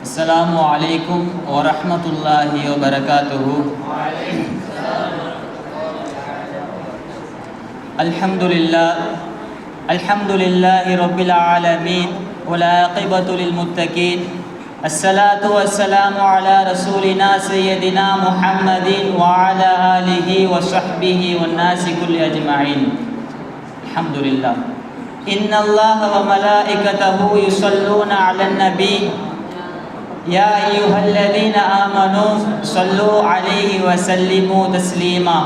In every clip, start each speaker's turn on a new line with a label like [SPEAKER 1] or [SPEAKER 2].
[SPEAKER 1] السلام عليكم ورحمة الله وبركاته. الحمد لله رب العالمين والعاقبة للمتقين. الصلاة والسلام على رسولنا سيدنا محمد وعلى آله وصحبه والناس كل أجمعين. الحمد لله. إن الله وملائكته يصلون على النبي يا أيها الذين آمنوا صلوا عليه وسلموا تسليما.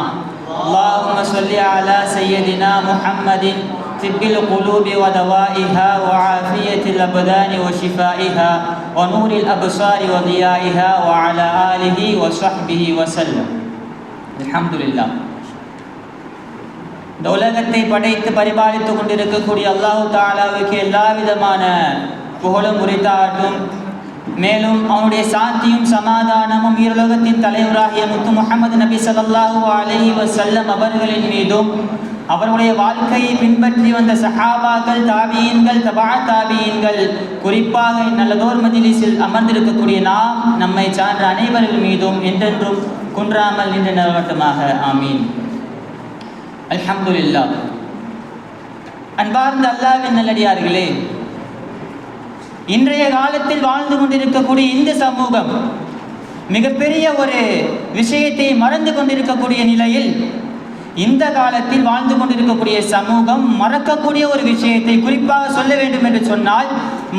[SPEAKER 1] اللهم صل على سيدنا محمد طب القلوب ودوائها وعافية الأبدان وشفائها ونور الأبصار وضيائها وعلى آله وصحبه وسلم. الحمد لله. இந்த உலகத்தை படைத்து பரிபாலித்து கொண்டிருக்கக்கூடிய அல்லாஹு தஆலாவுக்கு எல்லா விதமான புகழும் உரித்தாட்டும். மேலும் அவனுடைய சாந்தியும் சமாதானமும் ஈருலகத்தின் தலைவராகிய முத்து முஹம்மது நபி ஸல்லல்லாஹு அலைஹி வஸல்லம் அவர்களின் மீதும் அவருடைய வாழ்க்கையை பின்பற்றி வந்த சஹாபாக்கள், தாபியீன்கள், தபா தாபியீன்கள், குறிப்பாக நல்லதோர் மஜ்லிஸில் அமர்ந்திருக்கக்கூடிய நாம் நம்மை சார்ந்த அனைவர்கள் மீதும் என்றென்றும் குன்றாமல் நின்று நிலவட்டமாக. ஆமீன். அல்ஹம்துலில்லாஹ். அன்பார்ந்த அல்லாஹ்வின் நல்லடியார்களே, இன்றைய காலத்தில் வாழ்ந்து கொண்டிருக்கக்கூடிய இந்த சமூகம் மிகப்பெரிய ஒரு விஷயத்தை மறந்து கொண்டிருக்கக்கூடிய நிலையில், இந்த காலத்தில் வாழ்ந்து கொண்டிருக்கக்கூடிய சமூகம் மறக்கக்கூடிய ஒரு விஷயத்தை, குறிப்பாக சொல்ல வேண்டும் என்று சொன்னால்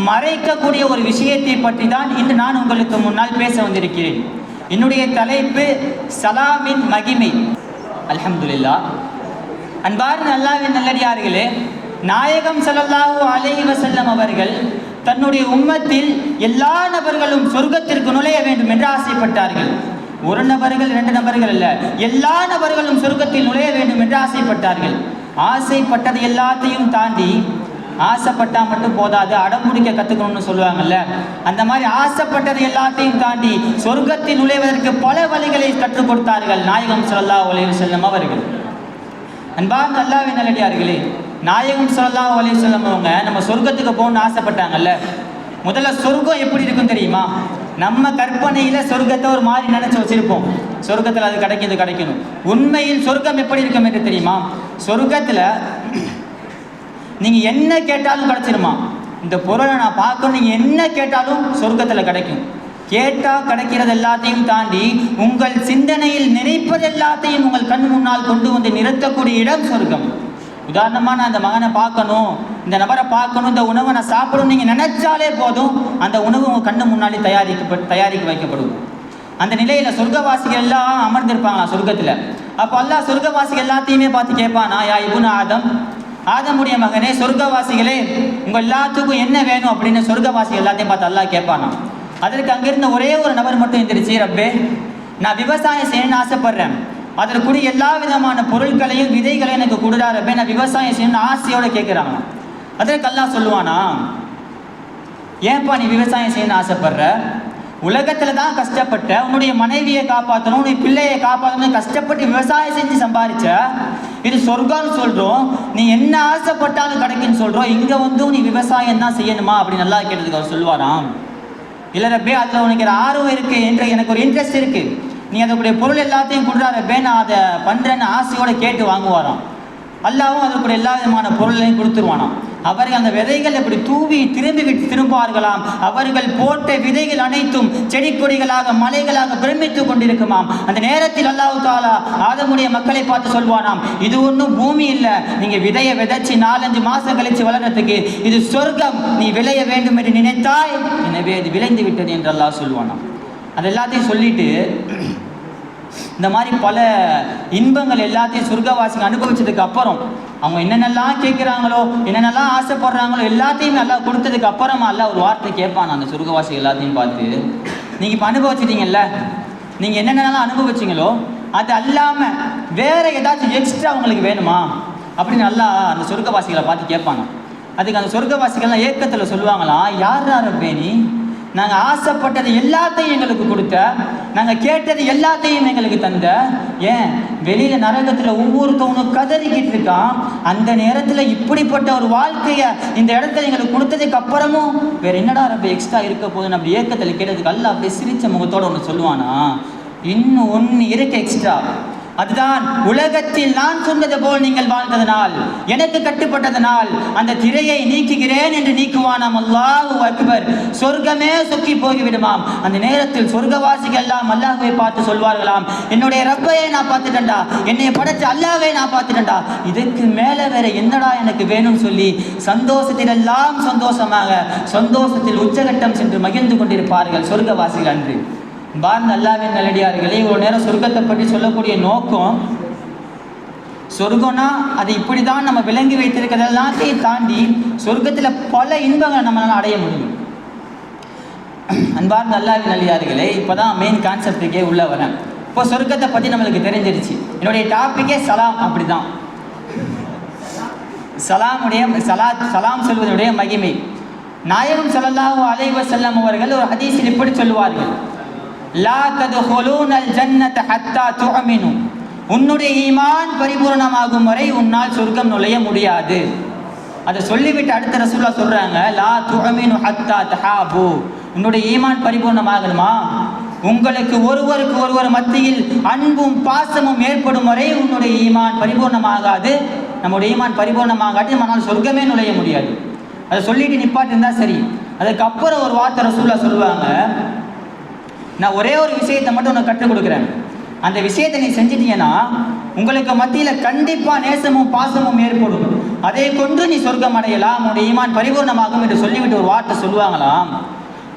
[SPEAKER 1] மறைக்கக்கூடிய ஒரு விஷயத்தை பற்றி தான் இன்று நான் உங்களுக்கு முன்னால் பேச வந்திருக்கிறேன். என்னுடைய தலைப்பு சலாமின் மகிமை. அல்ஹம்துலில்லாஹ். அன்பார்ந்த அல்லாஹ்வின் நல்லடியார்களே, நாயகம் ஸல்லல்லாஹு அலைஹி வஸல்லம் அவர்கள் தன்னுடைய உம்மத்தில் எல்லா நபர்களும் சொர்க்கத்திற்கு நுழைய வேண்டும் என்று ஆசைப்பட்டார்கள். ஒரு நபர்கள், இரண்டு நபர்கள் அல்ல, எல்லா நபர்களும் சொர்க்கத்தில் நுழைய வேண்டும் என்று ஆசைப்பட்டார்கள். ஆசைப்பட்டது எல்லாத்தையும் தாண்டி, ஆசைப்பட்டா மட்டும் போதாது, அடம்பிடிக்க கற்றுக்கணும்னு சொல்லுவாங்கல்ல, அந்த மாதிரி ஆசைப்பட்டது எல்லாத்தையும் தாண்டி சொர்க்கத்தில் நுழைவதற்கு பல வழிகளை கற்றுக் கொடுத்தார்கள் நாயகம் ஸல்லல்லாஹு அலைஹி வஸல்லம் அவர்கள். அன்பார்ந்த அல்லாஹ்வின் நல்லடியார்களே, நாயகம் ஸல்லல்லாஹு அலைஹி வஸல்லம் அவங்க நம்ம சொர்க்கத்துக்கு போகணும்னு ஆசைப்பட்டாங்கல்ல. முதல்ல சொர்க்கம் எப்படி இருக்கும் தெரியுமா? நம்ம கற்பனையில் சொர்க்கத்தை ஒரு மாதிரி நினச்சி வச்சிருப்போம், சொர்க்கத்தில் அது கிடைக்கும், இது கிடைக்கணும். உண்மையில் சொர்க்கம் எப்படி இருக்கும் என்று தெரியுமா? சொர்க்கத்தில் நீங்கள் என்ன கேட்டாலும் கிடைச்சிருமா. இந்த பொருளை நான் பார்க்கணும், நீங்கள் என்ன கேட்டாலும் சொர்க்கத்தில் கிடைக்கும். கேட்டால் கிடைக்கிறது எல்லாத்தையும் தாண்டி உங்கள் சிந்தனையில் நினைப்பது எல்லாத்தையும் உங்கள் கண் முன்னால் கொண்டு வந்து நிறுத்தக்கூடிய இடம் சொர்க்கம். உதாரணமாக, நான் அந்த மகனை பார்க்கணும், இந்த நபரை பார்க்கணும், இந்த உணவை நான் சாப்பிடணும், நீங்கள் நினைச்சாலே போதும் அந்த உணவு உங்கள் கண்ணு முன்னாடி தயாரிக்க வைக்கப்படும். அந்த நிலையில் சொர்க்கவாசிகள் எல்லாம் அமர்ந்திருப்பாங்களா சொர்க்கத்தில். அப்போ அல்லாஹ் சொர்க்கவாசிகள் எல்லாத்தையுமே பார்த்து கேட்பானா, யா இப்னு ஆதம், ஆதமுடைய மகனே, சொர்க்கவாசிகளே உங்கள் எல்லாத்துக்கும் என்ன வேணும் அப்படின்னு சொர்க்கவாசிகள் எல்லாத்தையும் பார்த்து அல்லாஹ் கேட்பானா. அதற்கு அங்கிருந்த ஒரே ஒரு நபர் மட்டும் எந்திரிச்சு, ரப்பே நான் விவசாயம் செய்யணும்னு ஆசைப்படுறேன், அதற்குரிய எல்லா விதமான பொருட்களையும் விதைகளையும் எனக்கு கொடுடா ரப்பே, நான் விவசாயம் செய்யணும்னு ஆசையோடு கேட்குறாங்க. அதற்கு அல்லாஹ் சொல்லுவானா, ஏன்பா நீ விவசாயம் செய்யணும்னு ஆசைப்படுற? உலகத்தில் தான் கஷ்டப்பட்ட, உன்னுடைய மனைவியை காப்பாற்றணும், உன்னுடைய பிள்ளையை காப்பாற்றணும், கஷ்டப்பட்டு விவசாயம் செஞ்சு சம்பாதிச்ச, இது சொர்க்கம்னு சொல்கிறோம், நீ என்ன ஆசைப்பட்டாலும் கிடைக்குன்னு சொல்கிறோம், இங்கே வந்து நீ விவசாயம் தான் செய்யணுமா அப்படின்னு நல்லா கேட்டதுக்கு அவர் சொல்லுவாராம், இல்லை ரப்பே அதில் உனக்கு ஆர்வம் இருக்குது, என்று எனக்கு ஒரு இன்ட்ரெஸ்ட் இருக்குது, நீ அதற்குடைய பொருள் எல்லாத்தையும் கொடுறா ரப்பே, நான் அதை பண்ணுறேன்னு ஆசையோடு கேட்டு வாங்குவாராம். அல்லாவும் அதற்குடைய எல்லா விதமான பொருளையும் கொடுத்துருவானாம். அவர்கள் அந்த விதைகள் எப்படி தூவி திரும்புவார்களாம். அவர்கள் போட்ட விதைகள் அனைத்தும் செடி கொடிகளாக மலைகளாக பிரமித்து கொண்டிருக்குமாம். அந்த நேரத்தில் அல்லாஹ் தஆலா ஆதமுடைய மக்களை பார்த்து சொல்வானாம், இது ஒன்றும் பூமி இல்லை, நீங்கள் விதையை விதைச்சி 4-5 மாதம் கழித்து வளர்றதுக்கு இது சொர்க்கம், நீ விளைய வேண்டும் என்று நினைத்தாய், எனவே இது விளைந்து விட்டது என்று அல்லாஹ் சொல்வானாம். அது எல்லாத்தையும் சொல்லிட்டு இந்த மாதிரி பல இன்பங்கள் எல்லாத்தையும் சொர்க்கவாசிகள் அனுபவிச்சதுக்கு அப்புறம் அவங்க என்னென்னலாம் கேட்குறாங்களோ, என்னென்னலாம் ஆசைப்படுறாங்களோ எல்லாத்தையும் நல்லா கொடுத்ததுக்கு அப்புறமா எல்லாம் ஒரு வார்த்தை கேட்பான் அந்த சொர்க்கவாசிகள் எல்லாத்தையும் பார்த்து, நீங்கள் இப்போ அனுபவிச்சிட்டீங்கல்ல, நீங்கள் என்னென்னலாம் அனுபவிச்சிங்களோ அது அல்லாமல் வேறு ஏதாச்சும் எக்ஸ்ட்ரா உங்களுக்கு வேணுமா அப்படின்னு நல்லா அந்த சொர்க்கவாசிகளை பார்த்து கேட்பாங்க. அதுக்கு அந்த சொர்க்கவாசிகள்லாம் ஏக்கத்தில் சொல்லுவாங்களாம், யார் ரப்பே நாங்கள் ஆசைப்பட்டது எல்லாத்தையும் எங்களுக்கு கொடுத்த, நாங்கள் கேட்டது எல்லாத்தையும் எங்களுக்கு தந்த. ஏன் வெளியில் நரகத்தில் ஒவ்வொருத்தவனும் கதறிக்கிட்டு இருக்கான். அந்த நேரத்தில் இப்படிப்பட்ட ஒரு வாழ்க்கையை இந்த இடத்துல எங்களுக்கு கொடுத்ததுக்கு அப்புறமும் வேறு என்னடா ரொம்ப எக்ஸ்ட்ரா இருக்க போகுதுன்னு அப்படி ஏக்கத்தில் கேட்டதுக்கு அல்ல அப்படியே சிரித்த முகத்தோடு ஒன்று சொல்லுவானா, இன்னும் ஒன்று இருக்க எக்ஸ்ட்ரா. அதுதான் உலகத்தில் நான் சொன்னது போல் நீங்கள் வாழ்ந்ததனால், எனக்கு கட்டுப்பட்டதனால் அந்த திரையை நீக்குகிறேன் என்று நீக்குவானாம். அல்லாஹு அக்பர். சொர்க்கமே சொக்கி போய்விடுமாம். அந்த நேரத்தில் சொர்க்கவாசிகள் எல்லாம் அல்லாஹ்வை பார்த்து சொல்வார்களாம், என்னுடைய ரப்பையை நான் பார்த்துட்டேன்டா, என்னை படைச்ச அல்லாஹ்வை நான் பார்த்துட்டேன்டா, இதுக்கு மேலே வேற என்னடா எனக்கு வேணும்னு சொல்லி சந்தோஷத்தில் எல்லாம் சந்தோஷத்தில் உச்சகட்டம் சென்று மகிழ்ந்து கொண்டிருப்பார்கள் சொர்க்கவாசிகள் அன்று. பார் அல்லாஹ்வின் நல்லடியார்களே, ஒரு நேரம் சொர்க்கத்தை பற்றி சொல்லக்கூடிய நோக்கம், சொர்க்கம்னா அது இப்படி தான் நம்ம விளங்கி வைத்திருக்கிறது எல்லாத்தையும் தாண்டி சொர்க்கத்தில் பல இன்பங்களை நம்மளால் அடைய முடியும். அன்பார்ந்த அல்லாஹ்வின் நல்லடியார்களே, இப்போ தான் மெயின் கான்செப்டுக்கே உள்ளே வரேன். இப்போ சொர்க்கத்தை பற்றி நம்மளுக்கு தெரிஞ்சிருச்சு. என்னுடைய டாப்பிக்கே சலாம். அப்படி தான் சலாம் சொல்வதனுடைய மகிமை. நாயகம் ஸல்லல்லாஹு அலைஹி வஸல்லம் அவர்கள் ஒரு ஹதீஸில் இப்படி சொல்லுவார்கள், லா ததுஹுலூனல் ஜன்னத ஹத்தா துஅமினு. உன்னுடைய ஈமான் பரிபூர்ணமாகும் வரை உன்னால் சொர்க்கம் நுழைய முடியாது. அதை சொல்லிவிட்டு அடுத்த ரசூலுல்லாஹ் சொல்றாங்க, லா துஅமினு ஹத்தா தஹாபு. உன்னுடைய ஈமான் பரிபூர்ணமாகணுமா, உங்களுக்கு ஒருவருக்கு ஒருவர் மத்தியில் அன்பும் பாசமும் ஏற்படும் வரை உன்னுடைய ஈமான் பரிபூர்ணமாகாது. நம்முடைய ஈமான் பரிபூர்ணமாகாட்டி நம்மளால் சொர்க்கமே நுழைய முடியாது. அதை சொல்லிட்டு நிப்பாட்டு இருந்தால் சரி. அதுக்கப்புறம் ஒரு வார்த்தை ரசூலுல்லாஹ் சொல்லுவாங்க, நான் ஒரே ஒரு விஷயத்தை மட்டும் உனக்கு கற்றுக் கொடுக்குறேன், அந்த விஷயத்தை நீ செஞ்சிட்டீங்கன்னா உங்களுக்கு மத்தியில் கண்டிப்பாக நேசமும் பாசமும் ஏற்படும், அதை கொண்டு நீ சொர்க்கம் அடையலாம், உன்னுடைய ஈமான் பரிபூர்ணமாகும் என்று சொல்லிவிட்டு ஒரு வார்த்தை சொல்லுவாங்களாம்,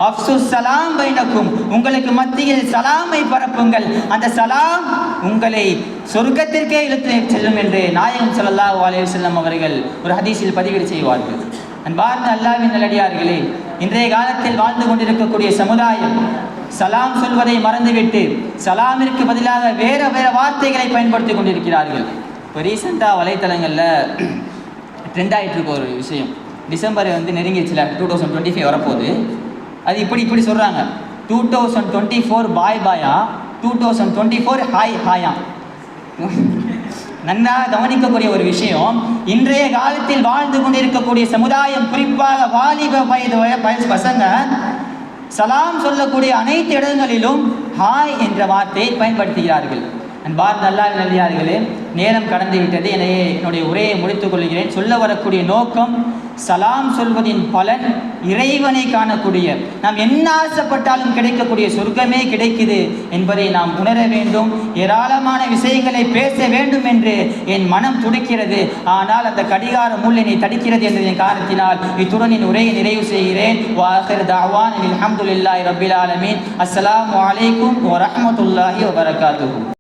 [SPEAKER 1] அஃப்சுஸ் சலாம் பைனக்கும். உங்களுக்கு மத்தியில் சலாமை பரப்புங்கள், அந்த சலாம் உங்களை சொர்க்கத்திற்கே இழுத்து செல்லும் என்று நாயகம் ஸல்லல்லாஹு அலைஹி வஸல்லம் அவர்கள் ஒரு ஹதீஸில் பதிவீடு செய்வார்கள். அன்பார்ந்த அல்லாஹ்வின் நல்லடியார்களே, இன்றைய காலத்தில் வாழ்ந்து கொண்டிருக்கக்கூடிய சமுதாயம் சலாம் சொல்வதை மறந்துவிட்டு சலாமிற்கு பதிலாக வேறு வார்த்தைகளை பயன்படுத்தி கொண்டிருக்கிறார்கள். இப்போ ரீசெண்டாக வலைத்தளங்களில் ட்ரெண்ட் ஆகிட்டு இருக்க ஒரு விஷயம், டிசம்பர் நெருங்கிடுச்சுல, 2025 வரப்போகுது. அது இப்படி சொல்கிறாங்க, 2024 பாயா, 2024 ஹாயா. நன்றாக கவனிக்கக்கூடிய ஒரு விஷயம், இன்றைய காலத்தில் வாழ்ந்து கொண்டிருக்கக்கூடிய சமுதாயம், குறிப்பாக வாலிப வயது பசங்க சலாம் சொல்லக்கூடிய அனைத்து இடங்களிலும் ஹாய் என்ற வார்த்தையை பயன்படுத்துகிறார்கள். அன்பார்ந்த அல்லாஹ்வின் நல்லடியார்களே, நேரம் கடந்து விட்டது. எனவே என்னுடைய உரையை முடித்துக் கொள்கிறேன். சொல்ல வரக்கூடிய நோக்கம், சலாம் சொல்வதின் பலன் இறைவனை காணக்கூடிய, நாம் என்ன ஆசைப்பட்டாலும் கிடைக்கக்கூடிய சொர்க்கமே கிடைக்குது என்பதை நாம் உணர வேண்டும். ஏராளமான விஷயங்களை பேச வேண்டும் என்று என் மனம் துடிக்கிறது. ஆனால் அந்த கடிகார முள் என்னை தடுக்கிறது என்பதன் காரணத்தினால் இத்துடன் என் உரையை நிறைவு செய்கிறேன். வாஹிர் தஅவானா அல்ஹம்துலில்லாஹி ரப்பில் ஆலமீன். அஸ்ஸலாமு அலைக்கும் வரஹ்மத்துல்லாஹி வபரகாத்துஹு.